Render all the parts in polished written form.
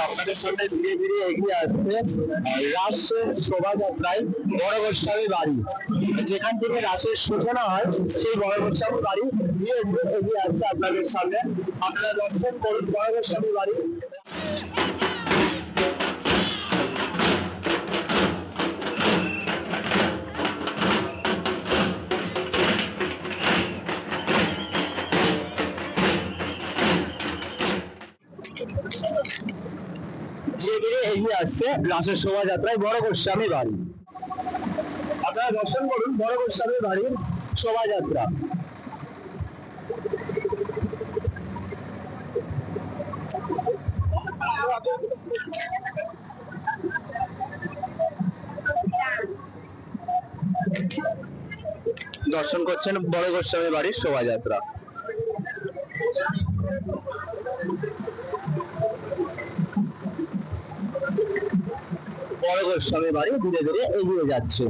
আপনাদের সামনে ধীরে ধীরে এগিয়ে আসছে রাসের শোভাযাত্রায় বড় গোস্বামী বাড়ি, যেখান থেকে রাসের সূচনা হয় সেই বড় গোস্বামী বাড়ি ধীরে ধীরে এগিয়ে আসছে আপনাদের সামনে। আপনারা দর্শন করুন বড় গোস্বামী বাড়ি। ধীরে ধীরে এগিয়ে আসছে রাসের শোভাযাত্রায় বড় গোস্বামী বাড়ি। আপনারা দর্শন করুন বড় গোস্বামী বাড়ির শোভাযাত্রা। দর্শন করছেন বড় গোস্বামী বাড়ির শোভাযাত্রা। বড় গোস্বামী বাড়ি ধীরে ধীরে এগিয়ে যাচ্ছে।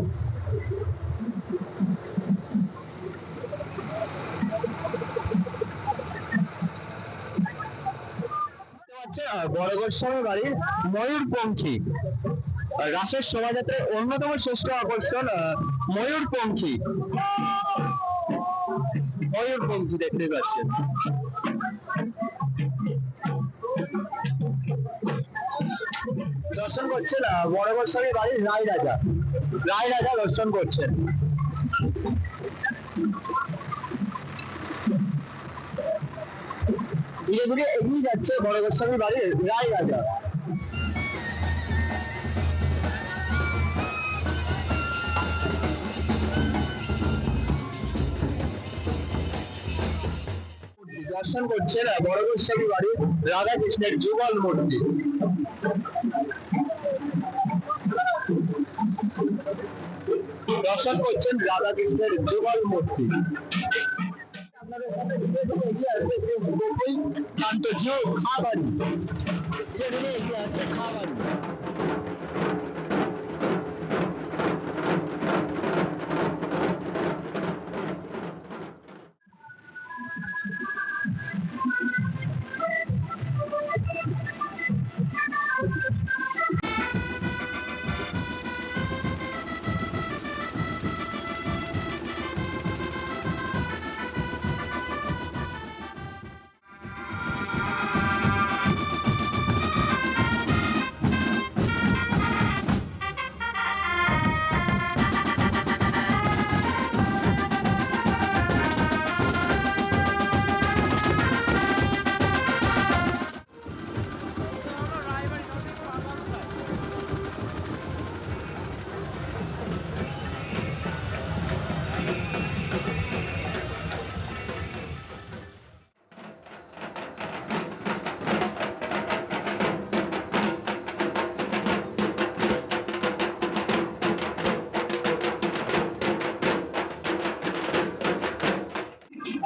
বড় গোস্বামী বাড়ির ময়ূরপঙ্খী রাসের শোভাযাত্রার অন্যতম শ্রেষ্ঠ আকর্ষণ ময়ূরপঙ্খী। ময়ূরপঙ্খী দেখতে পাচ্ছেন। দর্শন করছেন বড় গোস্বামী বাড়ির রায় রাজা। রায় রাজা দর্শন করছেন। ধীরে ধীরে এগিয়ে যাচ্ছে বড় গোস্বামী বাড়ির রায় রাজা। দর্শন করছেন বড় গোস্বামী বাড়ির রাধা কৃষ্ণের যুগল মূর্তি। দর্শন করছেন রাধা কৃষ্ণের যুগল মূর্তি। আপনাদের সাথে ধীরে ধীরে এগিয়ে আসছে শ্রী গোকুল কান্ত জিউ খাবাড়ি। ধীরে ধীরে এগিয়ে আসছে খাবাড়ি।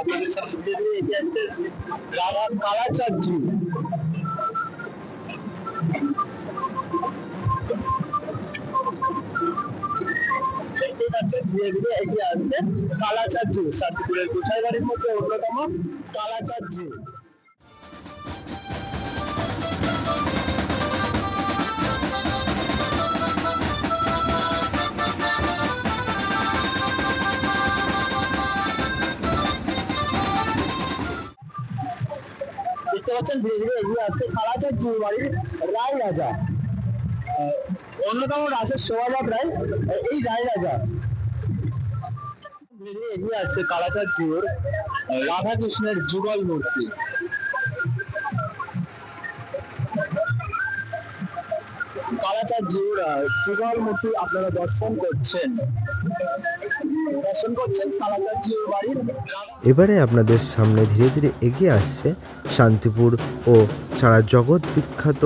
আপনাদের সামনে ধীরে ধীরে এগিয়ে আসছে রাধা কালাচাঁদজি। দেখতেই পাচ্ছেন ধীরে ধীরে এগিয়ে আসছে কালাচাঁদজি, শান্তিপুরের গোসাই বাড়ির মধ্যে অন্যতম কালাচাঁদজি। দেখতে পাচ্ছেন ধীরে ধীরে এগিয়ে আসছে কালাচাঁদজি বাড়ির রায় রাজা। অন্যতম রাসের শোভাযাত্রায় এই রায় রাজা। ধীরে ধীরে এগিয়ে আসছে কালাচাঁদজির রাধা কৃষ্ণের যুগল মূর্তি। কালাচাঁদজির যুগল মূর্তি আপনারা দর্শন করছেন। এবারে আপনাদের সামনে ধীরে ধীরে এগিয়ে আসছে শান্তিপুর ও সারা জগৎ বিখ্যাত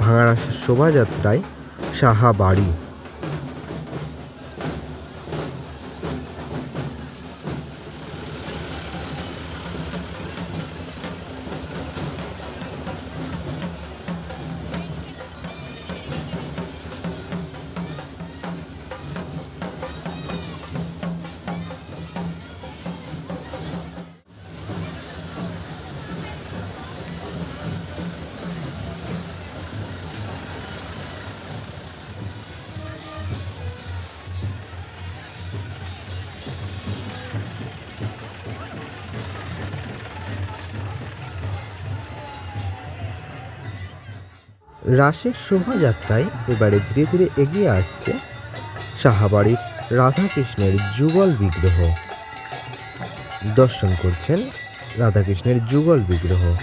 ভাঙা রাসের শোভাযাত্রায় সাহা বাড়ি। রাসের শোভাযাত্রায় এবারে ধীরে ধীরে এগিয়ে আসছে সাহাবাড়ির রাধাকৃষ্ণের যুগল বিগ্রহ। দর্শন করছেন রাধাকৃষ্ণের যুগল বিগ্রহ।